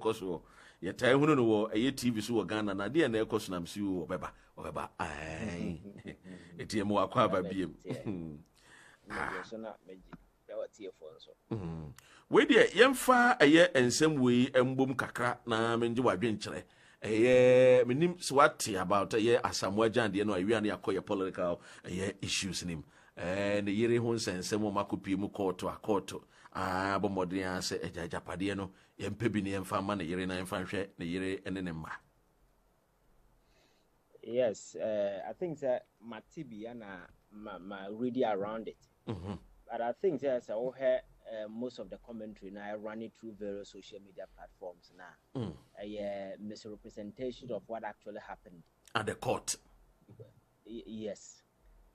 koso ye tai hunu no wo eye TV so wo Ghana na de na koso nam si wo obeba ai eti mo akwa ba biem so na meji ya watie fo nso we de yemfa eye ensem we embom kakra na menje wadwe nkyere eye menim so what about eye Asamoag Gyan de no awian yakoye political eye issues nim ne yere ho nsensem o makopi mu court abomodin ase ejajapade no yempe bi ne yemfa ma ne yere na yemfa hwe ne yere ene ne mma. Yes, I think that Matibia na my reading around it. But I think that I hear most of the commentary now running through various social media platforms now. A misrepresentation of what actually happened at the court. Yes,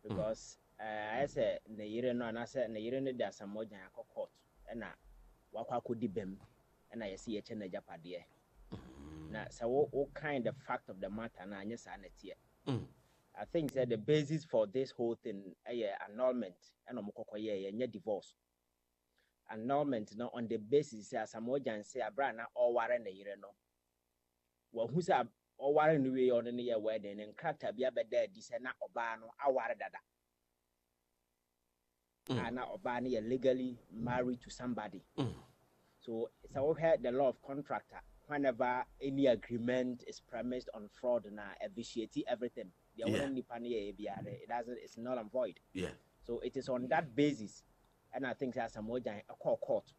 because I said the year no, and I said the year no there's some more than a court, and now what could be bem, and I see a channel Japadie. Now, so what kind of fact of the matter now? Yes, I think that the basis for this whole thing, annulment, and divorce. Annulment now on the basis as Asamoag Gyan say Abrana or Warren the year no. Well, who's a or Warren way on the year wedding and cracked a beer bed there, Disena Obano, our dada. Anna Obani legally married to somebody. So it's all had the law of contractor. Whenever any agreement is premised on fraud and vitiate everything, it doesn't. It's null and void. Yeah. So it is on that basis, and I think that's a more than a court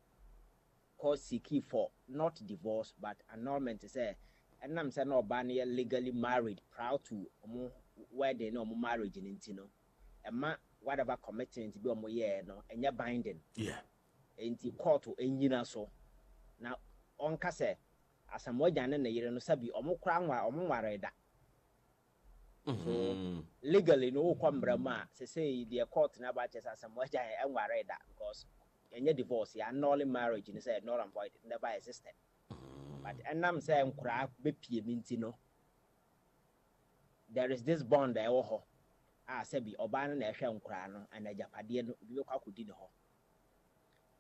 seeking for not divorce but annulment is a. And I'm saying no Bania legally married, proud to where they know marriage in Intino, and whatever commitment to be on no, and you're binding. Yeah. And the court to engine so now on Casse. Asamoag Gyan na yere no sabi omukra nwa omware da so legally no kwambra ma say the court na ba chesa Asamoag Gyan enware da because any divorce ya annul marriage ni say null and void never existed but enam say nkura bepie minti no there is this bond e wo ho sabi oba na ehwe nkura no and ajapade no bi kwakodi ne ho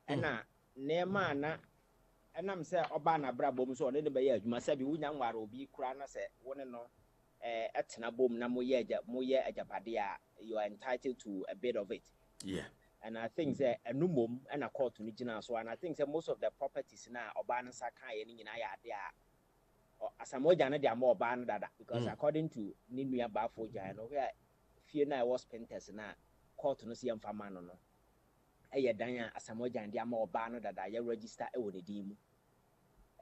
ena nema na and I'm saying Obana Brabom so on the year, you must have you young war be crana say one no etina boom na moye a japadia, you are entitled to a bit of it. Yeah. And I think that a new mum and a court to Nijina so and I think that most of the properties now Obana Sakai and in Asamoag Gyan they are more banned that because according to Ninuya Bafo Gyan where Fiona was painters now court to no see famano no. Danya Asamoag Gyan they are more banned that I register a would dim.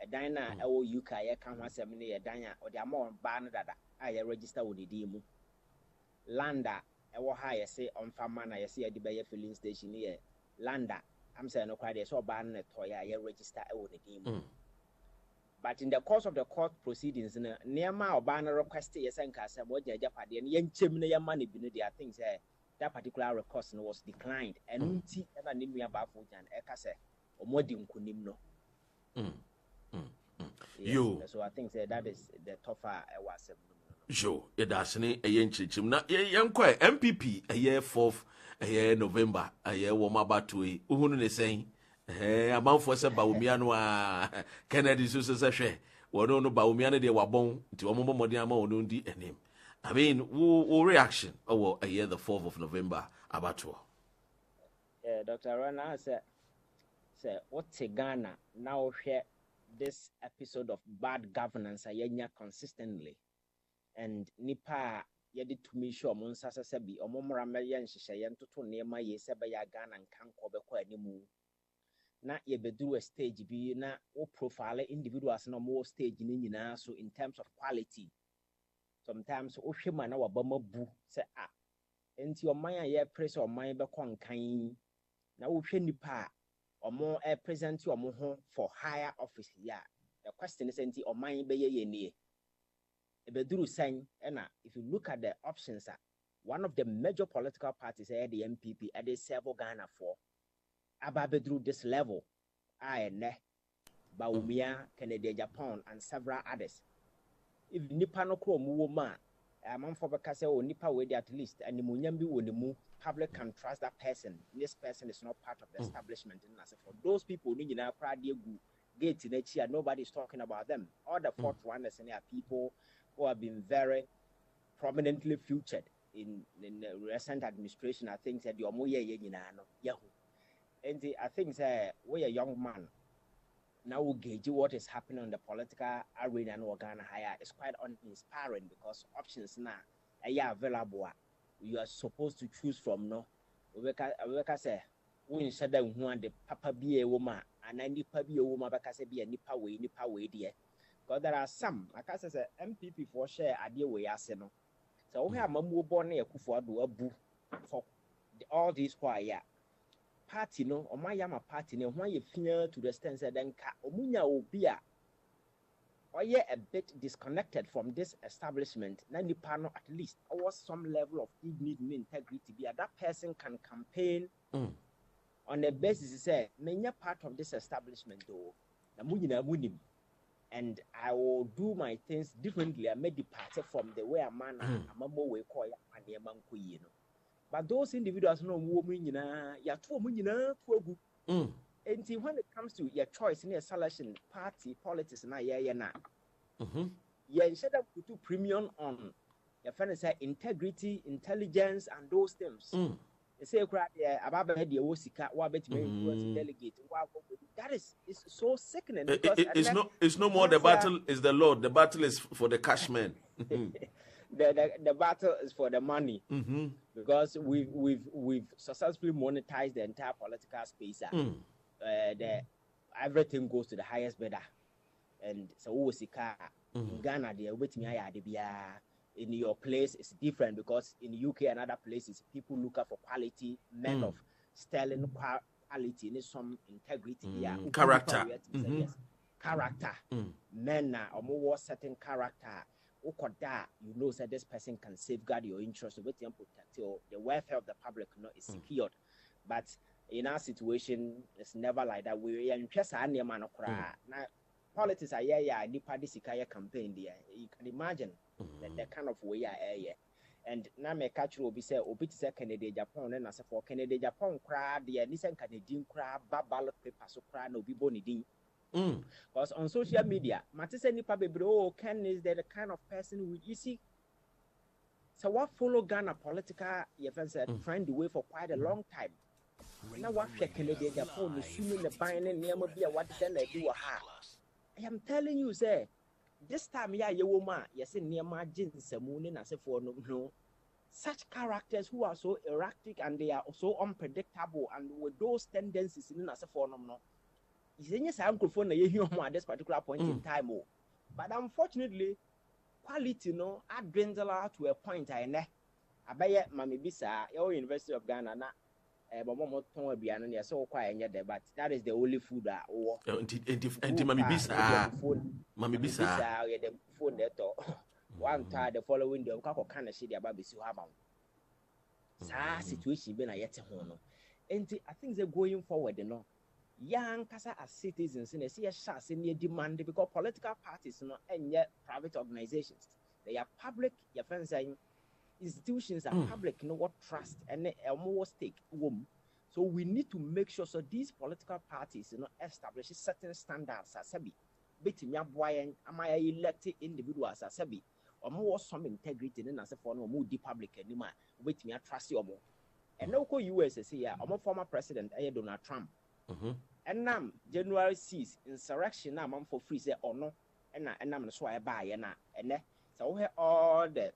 A dina UK can once a minute a danya or they are more banned that I register with the dim. Landa, I will hire say on Famana, I see a debate filling station here. Landa, I'm saying no quite so banned a toy, I register a would dim. But in the course of the court proceedings, near my banner requested yes and Asamoag Gyan Japadi and yen chimney money beneath their things there. That particular request was declined, and Unti and Nimia Bafujan Ekase or Modim Kunimno. So I think that is the tougher I was. Sure, it does a yenchim. Now, young quite MPP a year 4th, a year November, a year warm about to a Uhun saying, a month for some Baumiano Kennedy Susa. Well, no, Baumiana de Wabon to a moment Modiamo Nundi and him. I mean, what reaction? Oh, a year the 4th of November about to. Dr. Rana said, what's a Ghana now share this episode of bad governance ayenya consistently and nipa yedi to me show mon sasa sebi omomra meyen hyehyeye ntoto nema ye sebe ya Ghana nkanko bekọ animu na ye beduru a stage bi na o profile individuals no more stage ni nyina so in terms of quality. Sometimes o hwema na wabama bu se enti oman aye press oman be kon kan na wo hwe nipa omo present omo ho for higher office ya the question is enti oman be ye nie e beduru san na if you look at the options one of the major political parties the NPP at the several Ghana for aba beduru this level ne Baumia Canada Japan and several others. If nipa no kro mu wo ma amanfo beka say o nipa we at least and munyam bi wo ne mu public can trust that person. This person is not part of the establishment. And for those people, you know, gate in Echia, nobody's talking about them. All the fourth runners and are people who have been very prominently featured in the recent administration. I think said Yahoo. And I think we're a young man. Now we gauge what is happening on the political arena and Ghana higher. It's quite uninspiring because options now are available. You are supposed to choose from no. We say we said that the papa be a woman and then nipa be a woman because be a nipa way dear. Because there are some, like I say, MPP for share idea way as no. So we have Mamu born here for all these quiet party no, or my yama party no, when you fear to the stance then omunya obia. Or yeah, a bit disconnected from this establishment. Nani pano at least or some level of dignity and integrity. Be that person can campaign on the basis say, many part of this establishment though. And I will do my things differently. I may depart from the way a man a mambo way call and the man you know. But those individuals know woman ya two women and when it comes to your choice in your selection, party, politics, and instead of put premium on your friend say integrity, intelligence, and those things. They say about the Osika, delegate. That is so sickening. It's no more the battle is the Lord. The battle is for the cash man. The battle is for the money because we've successfully monetized the entire political space. Everything goes to the highest bidder, and so Osika in Ghana they wait me in your place it's different because in the UK and other places people look out for quality, men of sterling quality and some integrity, character, character, men or more certain character. You know that this person can safeguard your interests with the welfare of the public is secured. But in our situation, it's never like that. We are interested in the man of now. Politics are nipa disikaya campaign there. You can imagine the kind of way and now my catcher will be said obi to say Canada Japan and as for Canada Japan crowd the Nissan Canadian crowd ballot paper so crowd no be bonidin. Because on social media, Matisse nipa baby Ken is the kind of person who you see. So what follow Ghana political events find the way for quite a long time. Now what Canada Japan assuming the binding near be a what then they do I am telling you, sir, this time, you woman, yes, in near margin, Samunin, as if for no, such characters who are so erratic and they are so unpredictable and with those tendencies in as a form, no. It's in your uncle phone at this particular point in time, but unfortunately, quality, no, I dwindle out to a point I know. I bet Mammy Bisa, your University of Ghana. But so quiet but that is the only food that Mammy Bisa the phone that one time the following day kind of see the baby so have situation been a yet and I think they're going forward, you know. Young Casa as citizens in a see a chance in your demand because political parties and yet private organizations they are public, your friends saying institutions are public, you know what trust and more stake womb. So we need to make sure so these political parties, you know, establish certain standards as sabi. Betting ya boy am I elected individuals as sabi or more some integrity in as a form of more public anymore. Wait me, I trust you more. And no US is here, I'm a former president, Donald Trump. And now January 6th insurrection now I'm for free say or no, and I'm so I buy and so we have all the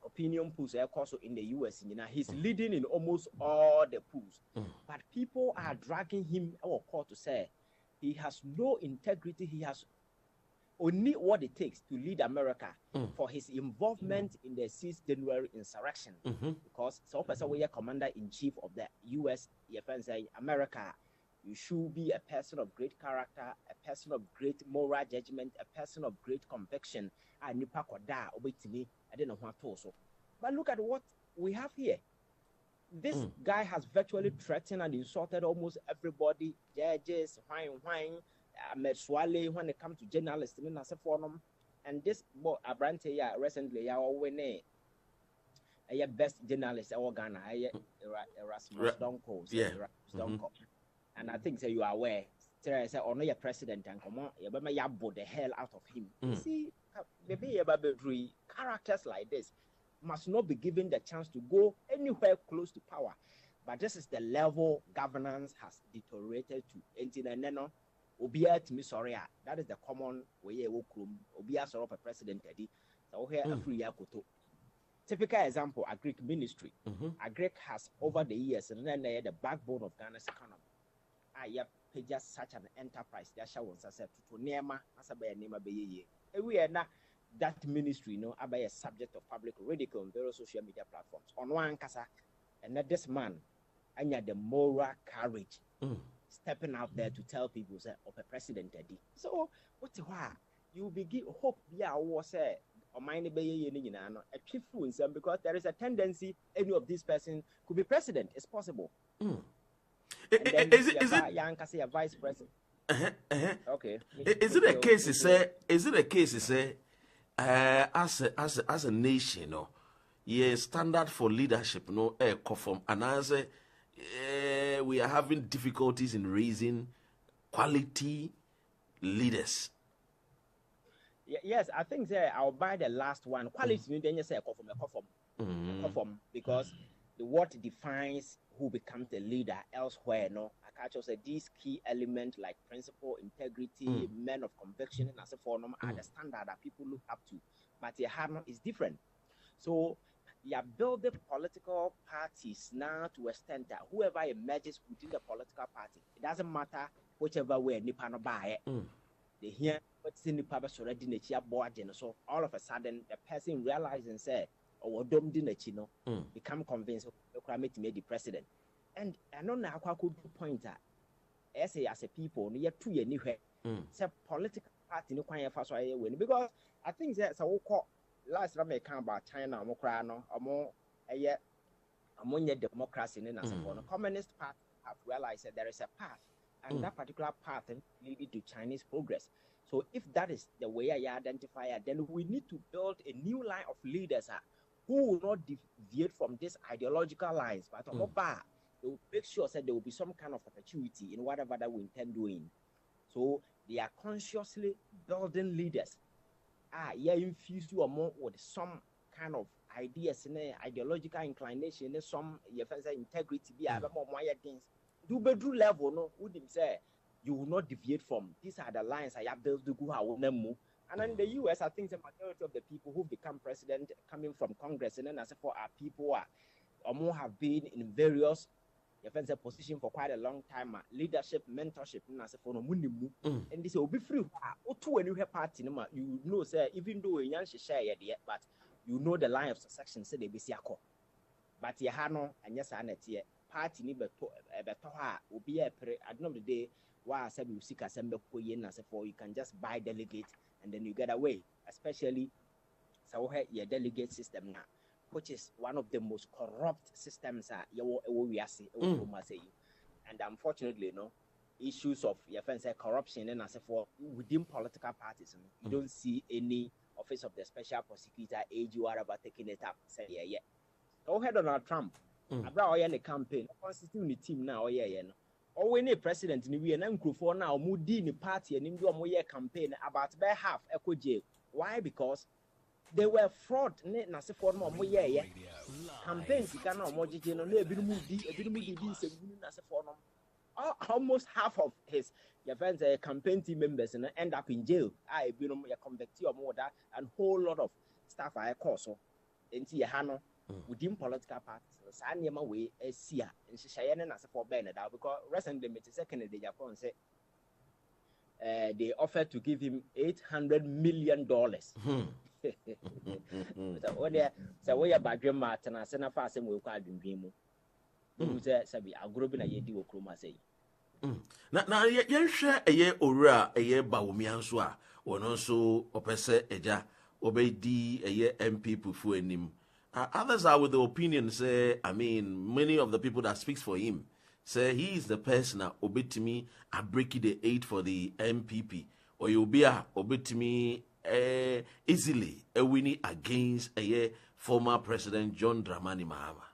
opinion polls also in the US. You know, he's leading in almost all the polls, but people are dragging him or court to say he has no integrity. He has only what it takes to lead America for his involvement in the 6th January insurrection. Because so person we are commander in chief of the US, America. You should be a person of great character, a person of great moral judgment, a person of great conviction. And you pack that obey to me. I don't know what also. But look at what we have here. This guy has virtually threatened and insulted almost everybody, judges, Swale, when it comes to journalists, and this boy Abrante recently a best journalist in Ghana, Erasmus Donko. And I think you are aware, I say, or no, your president and come on, you better yabo the hell out of him. You see, maybe characters like this must not be given the chance to go anywhere close to power. But this is the level governance has deteriorated to. And then, Obia to me, sorry, that is the common way you will Obia sort of a president. So here, a free year. Typical example, a Greek ministry. A Greek has over the years, and then they are the backbone of Ghana's economy. Just such an enterprise. They shall once said to Nema, as a bear name a be we are not that ministry, about a subject of public ridicule on various social media platforms. On one casa, and that this man, and yet the moral courage stepping out there to tell people say, of a president. So, what's why you begin hope was or mind a truthful because there is a tendency any of these persons could be president. It's possible. Is it a vice president? Okay. Is it a case? Is it a case? As a nation, standard for leadership, conform, and as we are having difficulties in raising quality leaders. Yes, I think I'll buy the last one. Quality, then you say conform, because what defines who becomes the leader elsewhere, I catch say these key elements like principle, integrity, men of conviction, and as a form are the standard that people look up to. But your Hano is different. So you are building political parties now to extend that whoever emerges within the political party, it doesn't matter whichever way Nipa no buy it. They hear what's in the paper already nature board, so all of a sudden the person realizes and say, or dom dinachino become convinced of me to make the president. And I don't know how I could point at as a people near 2 years anywhere. It's a political party no quite fast win because I think that's a call last time I come about China or Mokrano or more among democracy in as a communist party have realized that there is a path and that particular path leading to Chinese progress. So if that is the way I identify it, then we need to build a new line of leaders who will not deviate from these ideological lines, but they will make sure that there will be some kind of opportunity in whatever that we intend doing. So they are consciously building leaders. Infuse you more with some kind of ideas and ideological inclination, and some integrity. Do bedroom level, no, would him say you will not deviate from. These are the lines I have built to go out. And in the US, I think the majority of the people who become president coming from Congress and then as for our people or more have been in various positions for quite a long time. Leadership, mentorship, and as for and this will be free. When you have party, you know, say even though you share yet, but you know the line of succession. Say they be siako, but you have no and yes, I net yet party ni beto will be at the end of the day. Why I said you seek assembly as for you can just buy delegates and then you get away, especially so your delegate system now, which is one of the most corrupt systems we are seeing. And unfortunately, issues of corruption and as for within political parties, you don't see any office of the special prosecutor, AG, whatever taking it up. Say yeah. Go ahead Donald Trump. I brought in the campaign, constituting the team now, or when a president in the N for now, Moody in the party and in the campaign about by half echo jail. Why? Because they were fraud, not for more campaigns. You cannot almost half of his campaign team members and end up in jail. I been convicted or more that and whole lot of stuff I call so into Hano. Within political parties, Sanyama way a seer and Cheyenne as for Bernard because recently, Mr. Second de Japan said they offered to give him $800 million. So we are by Jim Martin and Senna Fassing will call him Vimo. Who said, Sabi, I'll group in a year do Kroma say. Now, you share a year or a year Baumianswa, or also Opese Eja, obey D a year MP Pufu and him. Others are with the opinion, say, many of the people that speaks for him say he is the person that obey to me, I break the 8 for the MPP, or you'll be obey to me easily a winning against former President John Dramani Mahama.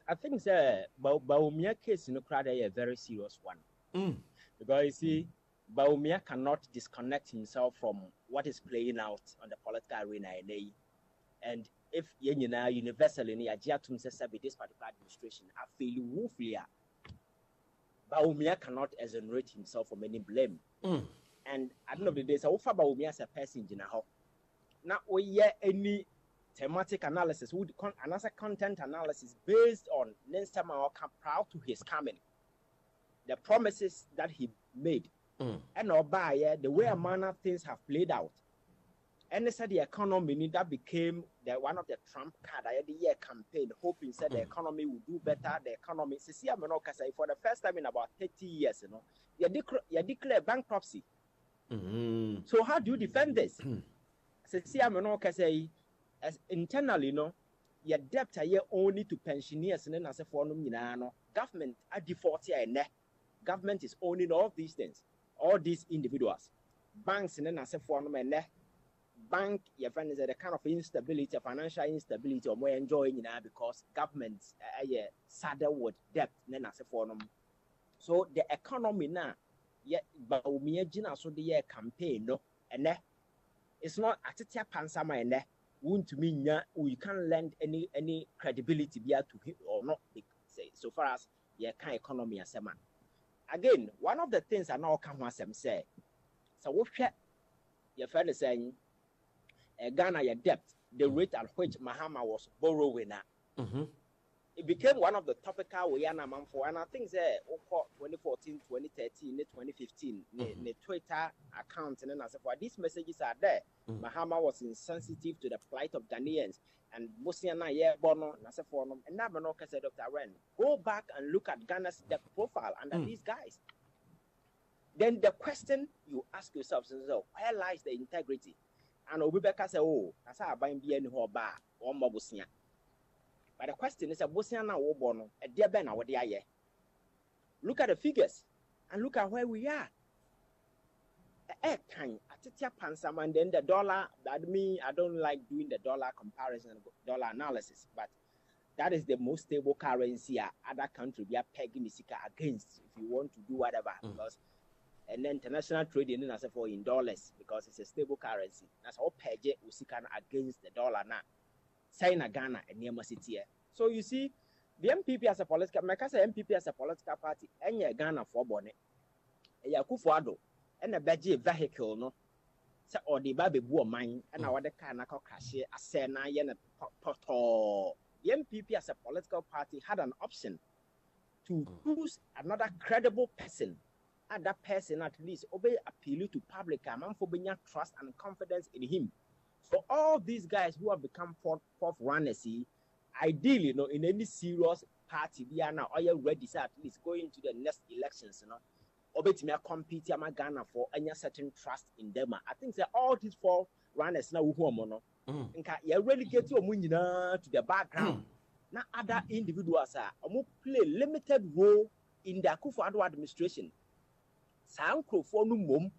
I think the Baumia case in the crowd is a very serious one. Because you see, Baumia cannot disconnect himself from what is playing out on the political arena. And if universally this particular administration, I feel woefully, Baumia cannot exonerate himself from any blame. And at the end of the day, so far Baumia as a person in a now we hear any thematic analysis, another content analysis based on Nensama Oka proud to his coming, the promises that he made, and by the way a manner things have played out. And they said the economy that became one of the Trump card the year campaign, hoping said the economy will do better. The economy, for the first time in about 30 years, you declare bankruptcy. So how do you defend this? As internally, your debt only to pensioners and then as a form, government at default here, government is owning all these things, all these individuals, banks and then as a form, and bank, your friend is a kind of instability, financial instability, or more enjoying because governments saddle with debt and then as a form. So the economy now, yet, but we are so the year campaign, and it's not at a pansama and won't mean we can't lend any credibility be to him or not, say, so far as your kind economy as a man. Again, one of the things I now come as them say, so what your friend is saying, Ghana, your debt, the rate at which Mahama was borrowing at. It became one of the topical we are for, and I think that 2014, 2013, 2015, the Twitter account, and then as well, these messages are there. Mahama was insensitive to the plight of Ghanaians, and Bosiana, Bono, Nasafonum, and Nabanoka said, Dr. Ren, go back and look at Ghana's debt profile under these guys. Then the question you ask yourself is, where lies the integrity? And Obibeka said, oh, that's how I buy BN or bar or Mobusia. But the question is, a Bosiana or Bono, a dear Ben, what they are. Look at the figures and look at where we are. Kind and then the dollar, that means I don't like doing the dollar comparison, dollar analysis, but that is the most stable currency other country we are pegging against if you want to do whatever. Because and then international trading in dollars because it's a stable currency. That's all peg against the dollar now. China, Ghana, and near city. So you see, the MPP as a political, MPP as a political party, and your Ghana for bonnet, a Yakufuado, and a budget vehicle, no, or the baby boy mine, and our kind of crash, a sena, yen a poto. The MPP as a political party had an option to choose another credible person, and that person at least obey appeal to public, man for being trust and confidence in him. For all these guys who have become fourth runners, ideally, in any serious party, they are now all ready to at least go into the next elections, or bet me compete Ghana for any certain trust in them. I think that all these four runners now who are you relegate your money to the background. Now other individuals are play limited role in the Akufo-Addo administration. Some for no mum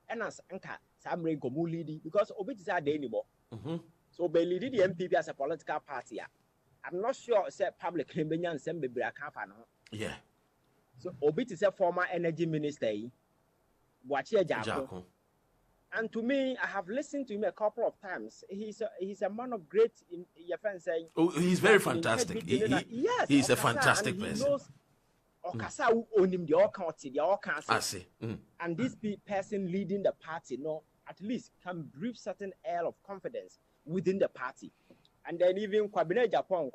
and as anchor. Because Obit are there anymore. So they lead the MPP as a political party. I'm not sure say public and send yeah. So Obit is a former energy minister. And to me, I have listened to him a couple of times. He's a man of great your friend saying. Oh, he's very fantastic. Yes, he's a fantastic person. Okasa own him the all county, the all council. I see. And this person leading the party, at least can breathe certain air of confidence within the party. And then even Kwabene Japan,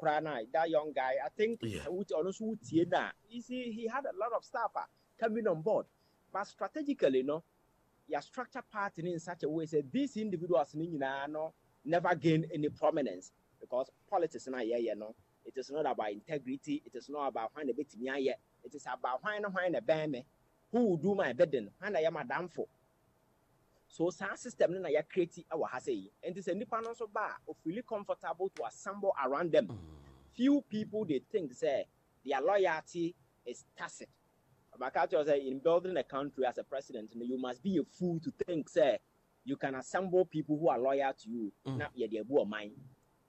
that young guy, I think, you see, he had a lot of staff coming on board. But strategically, your structure party in such a way that these individuals never gain any prominence because politics it is not about integrity, it is not about when a bit yet, it is about when a band who will do my bidding, when I am a damn for. So sound system na ya create our hasei. And it's a independence of bar of really comfortable to assemble around them. Few people they think say their loyalty is tacit. Bakacho say in building a country as a president, you must be a fool to think say you can assemble people who are loyal to you. Not yet their mind.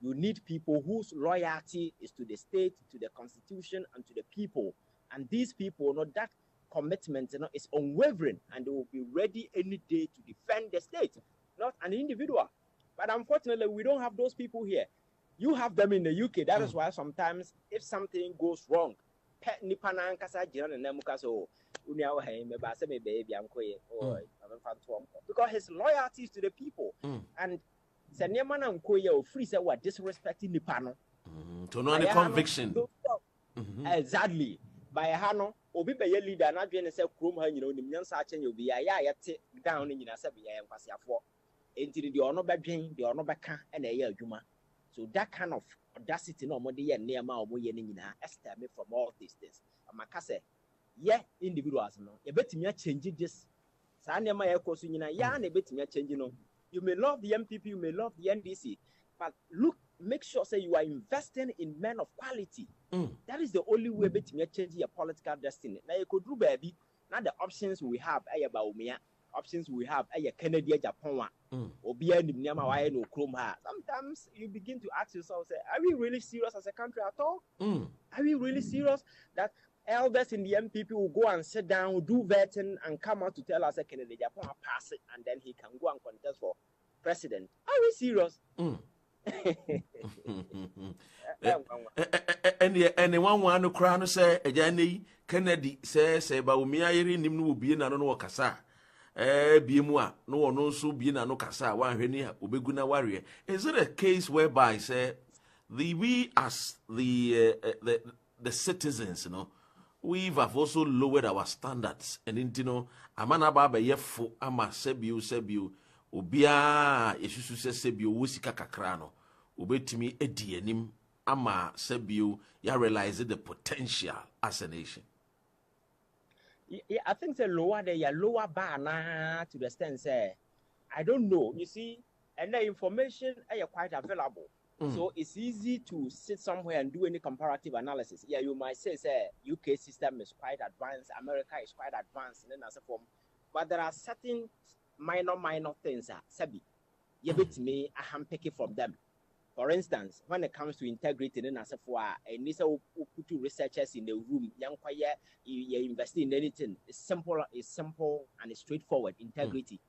You need people whose loyalty is to the state, to the constitution, and to the people. And these people, that commitment, is unwavering, and they will be ready any day to defend the state, not an individual. But unfortunately, we don't have those people here. You have them in the UK. That is why sometimes if something goes wrong, because his loyalty is to the people. And free say what disrespecting Nipano. To know the conviction. Exactly. By Hano, Obi be a leader, not being a self room, the young sergeant you'll be down in Yasabia and Pasiafo. Into the honor by Jane, the honor by Can, and a year Juma. So that kind of audacity, no more near my Esther me from all these things. And Macase, individuals, no, a bit me change this. Sanya my echoes in a yarn, a bit me change, You may love the MPP, you may love the NDC, but make sure say you are investing in men of quality. That is the only way to change your political destiny. Now you could do baby. Now the options we have, options we have, Kennedy, Japan, or sometimes you begin to ask yourself, say, are we really serious as a country at all? Are we really serious that elders in the MPP will go and sit down, will do vetting, and come out to tell us that Kennedy Japan pass it, and then he can go and contest for president? Are we serious? And one who crown say, Jenny Kennedy says, about me, I read him will be in no Cassa. Be moi, no one knows so be no Cassa, one Renia, Ubeguna warrior. Is it a case whereby, say, we as the citizens, we have also lowered our standards, and Amanaba Yefo, Ama Sebu, Ubia, Yesu Sebu, Wusika Kakrano, Ubetimi Edienim. Ama Sebu, you realize the potential as a nation. Yeah, I think the lower bar now to the extent say, I don't know. You see, and the information are quite available, so it's easy to sit somewhere and do any comparative analysis. Yeah, you might say, UK system is quite advanced, America is quite advanced, and then as a form, but there are certain minor things. Sabi, you bet me, I am picking from them. For instance, when it comes to integrity, and these are put researchers in the room, you invest in anything. It's simple and it's straightforward. Integrity.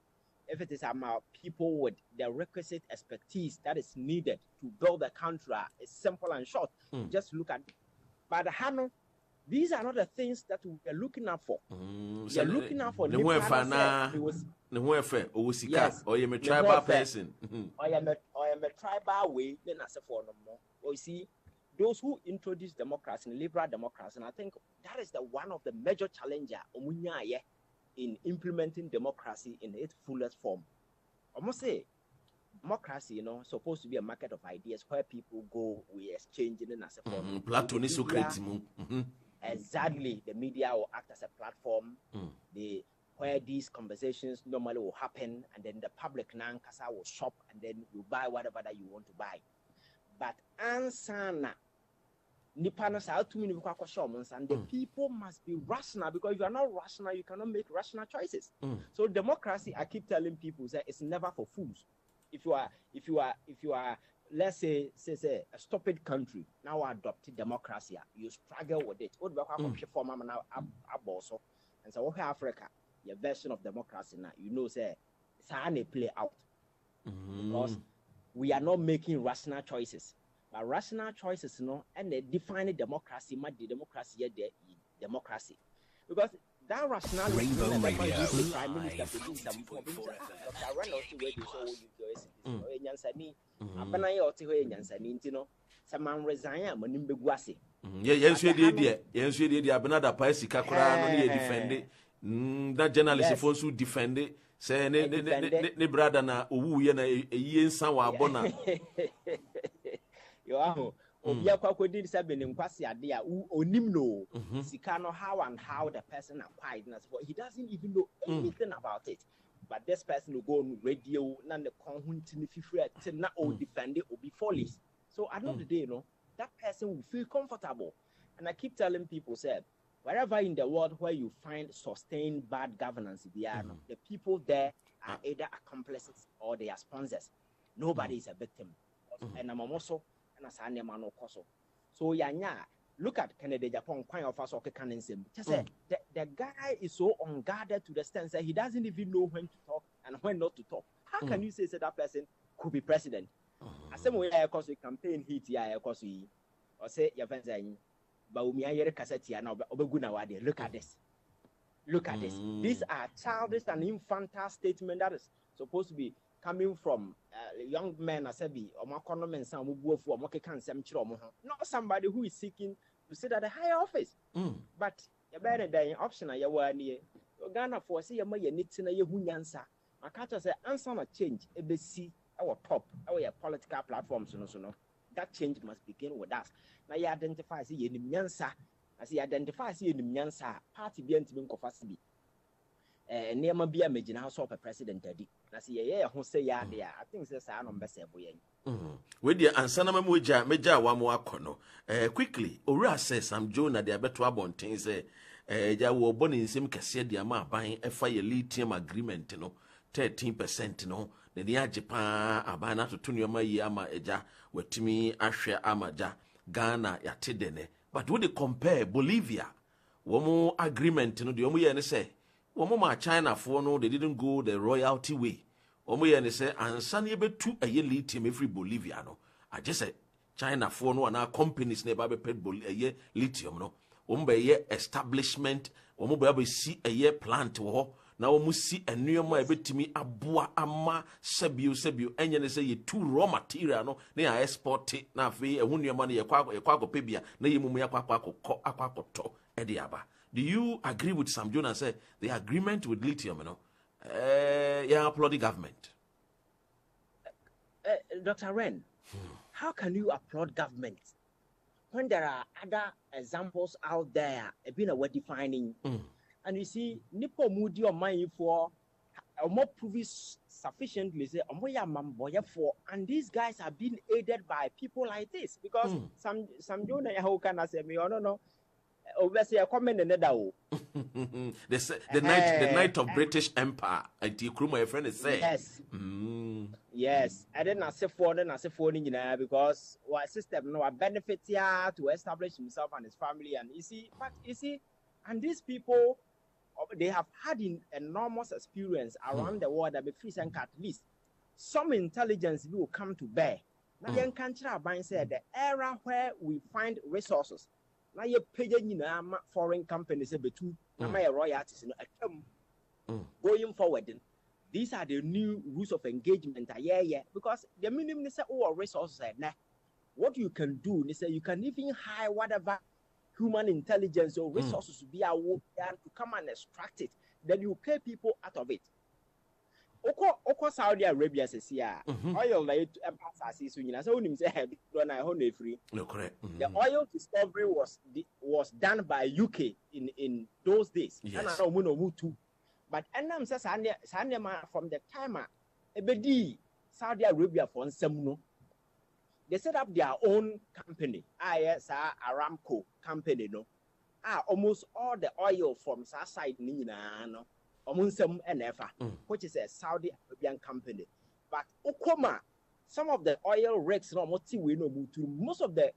If it is about people with the requisite expertise that is needed to build a country, it's simple and short. Just look at it. But these are not the things that we are looking out for. We are looking out for the yes, or you're a tribal person. I am a tribal way, then as a form more. You see, those who introduce democracy, liberal democracy, and I think that is one of the major challenges in implementing democracy in its fullest form. I must say, democracy, supposed to be a market of ideas where people go, we exchange it as a form. Exactly, the media will act as a platform. Where these conversations normally will happen, and then the public nankasa will shop, and then you buy whatever that you want to buy. But ansana nipanos are too many and the people must be rational, because if you are not rational, you cannot make rational choices. So democracy, I keep telling people, that it's never for fools. If you are, let's say a stupid country now adopted democracy, you struggle with it. And so okay, Africa, your version of democracy now, say it's how they play out. Because we are not making rational choices. But rational choices, and they define democracy, the democracy. Because that rationality Rainbow Radio. Prime Minister someone resign, that journalist if you defend it, say ne brother na owu ye na yensa wa abona. Yo obia kwakwodi say benim kwase ade a onim no sika no how the person acquired, but he doesn't even know anything about it. But this person will go on radio na the conhuntini fifre na o defend it or be foolish. So at the end of the day, that person will feel comfortable. And I keep telling people, wherever in the world where you find sustained bad governance, the people there are either accomplices or they are sponsors. Nobody is a victim. And I'm also, and as I am no coso. So look at Kennedy Japan, Quine of us, okay, can him. Just say the guy is so unguarded to the extent that he doesn't even know when to talk and when not to talk. How can you say that person could be president? I say, we are because we campaign heat, yeah, because we, or say, your friends, but we are cassette here now, look at this. Look at this. These are childish and infantile statements that is supposed to be coming from young men, as I be, or more common men, some who go for not somebody who is seeking to sit at a higher office. But you better than option. You were near Ghana for see a more need to know your answer. My catcher said, answer a change, ABC, our top, our political platforms, no. That change must begin with us. Now you identify see in Yansa, as you identify see in Yansa, party being to be confessed. Near my be a major house of a president. I see, who say, yeah, I think that's our number 7. With the Ansanama Muja, Major one more corner. Quickly, Ora says some Jonah, the Abetua Bontin say, ya were born in some Cassidia buying a fire lithium agreement, 13%, the near Japan, Abana to Tunyama Yama Eja, with Timmy Asher Amaja, Ghana, Yatidene. But would they compare Bolivia? One more agreement, the Omuya say, one more China for no, they didn't go the royalty way. Omuya say, and Sunny be 2 a year lithium every Boliviano. I just said, China for no, and our companies never be paid a year lithium, no. Ye establishment, Omuba see a year plant war. Now we see a new one to me abua ama sebu and you say 2 raw material no near export it now fee a your money a quaco pebia na yumia quaco to ediaba. Do you agree with Sam Jones and say the agreement with lithium, yeah, applaud the government? Dr. Ren, how can you applaud government when there are other examples out there being a way defining? And you see, Nippo Moody or money for a more provis sufficiently say, for, and these guys are being aided by people like this because some don't know how can I say me, no. Obviously, a comment another. The night of British Empire. I think my friend is saying. Yes. Yes. I didn't say for because our system no benefit here to establish himself and his family. And you see, and these people, they have had an enormous experience around the world that be free and at least some intelligence will come to bear. Now, the country said the era where we find resources. Now you pay foreign companies royalties going forward. These are the new rules of engagement. Because the minimum is resources. What you can do is you can even hire whatever human intelligence or resources to be to come and extract it. Then you pay people out of it. Oko Saudi Arabia says here, oil like free. No, correct. The oil discovery was done by UK in those days. Yes. And I don't too. But Annam says from the time Ebedi Saudi Arabia for Semno, they set up their own company, Aramco company, almost all the oil from Southside Nina, which is a Saudi Arabian company. But Okoma, some of the oil rigs, most of the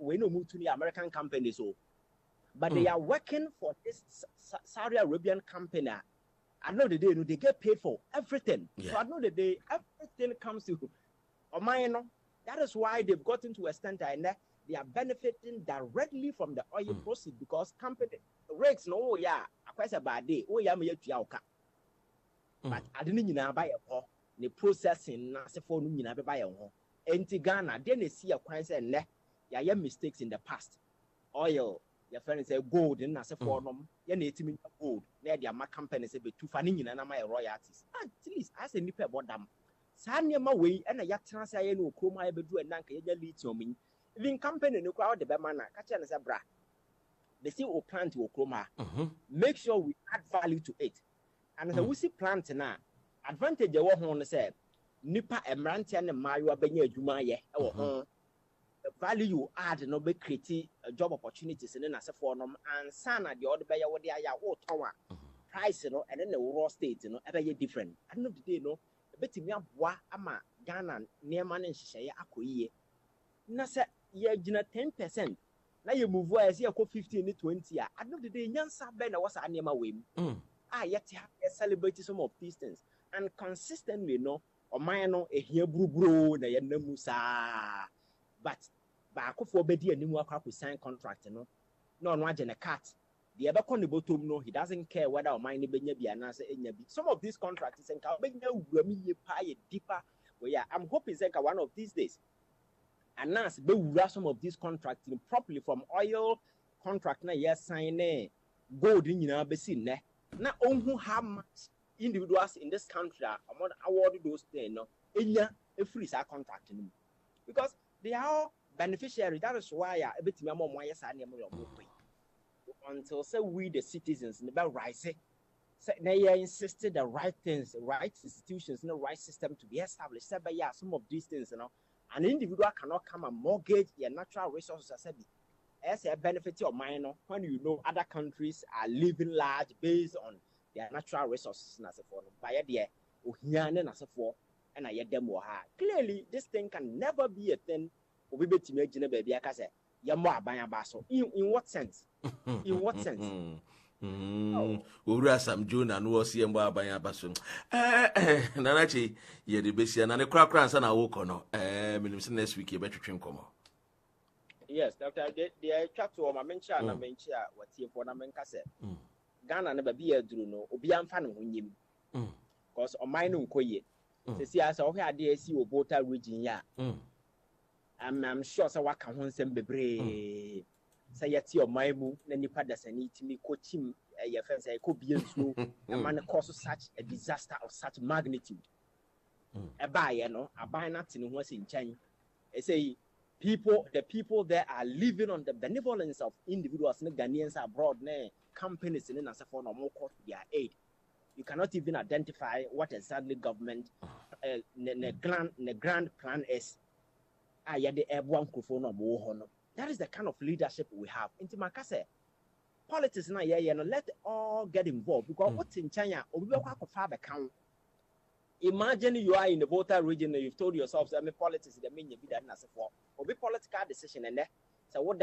American companies, but they are working for this Saudi Arabian company. I know the day they get paid for everything. Yeah. So I know the day everything comes to Omayeno. That is why they've gotten to a stand and they are benefiting directly from the oil proceeds because company rigs no quite a bad day. But I didn't buy a hole. The processing na se for no buy a hole. Enti Ghana, then they see a quite and ya mistakes in the past. Oil, your friend say gold and as a form, ya native gold. Near the company say be 2 fanning and my royalties. At least as a nipper about them. Sanya my way and a yatra say no coma ever do a nanka lithium. Even company no crowd the bemana, catch as a bra. They see or plant to chroma. Make sure we add value to it. And as we see plant now, advantage of what said, Nipa Emranti and Mario Benya Jumaye, the value you add no be create job opportunities in as a form and sana the other by what they are tower price, and then the raw state, every different. I know the day, bet me up wa ama Ghana near man and Shaya Akoye. Nasa ye 10%. Now you move where I see a 15 to 20 years. I know the day Nyansa Ben was a name away. Yet celebrate some of these things. And consistently, no, or mine a here bro, na musa. But back for Bedi and Nimu sign contract, no, no, a cat. The other con the bottom, no, he doesn't care whether or mine be an answer in some of these contracts and pay deeper. Well, yeah, I'm hoping that one of these days. And now we some of these contracts properly from oil contract na yes sign gold in na now who have much individuals in this country are awarded those things no a free contract because they are all beneficiaries. That is why a bit more until say we the citizens never rise they insisted the right things, right institutions, the right system to be established. Say, but yeah, some of these things, an individual cannot come and mortgage their natural resources as a benefit of minor when you know other countries are living large based on their natural resources. Clearly, this thing can never be a thing. In what sense? In what sense? Ura Sam June and was here by Bason. Nanachi, ye the Bessia and a crack runs and I walk on. Next week, you better trim come. Yes, Doctor, the chat to my mention and mention what here for Namencase. Ghana never be a druno, Obian fan of him. Because on mine own coye. To see us all here, dear, see Bota region, ya. I'm sure so what can one send be say yet your maimu, then you padas and eat me coach him your fence. I could be so a man cause such a disaster of such magnitude. A buyer, no, a buy nothing was in China. I say the people there are living on the benevolence of individuals, Ghanaians abroad, companies in as a form of more cost their aid. You cannot even identify what exactly government the grand plan is. That is the kind of leadership we have. Into Makase, politics now, let all get involved because what's in China, imagine you are in the Volta region and you've told yourself, I mean, politics, the mean you be that as a for, or be political decision and that. So what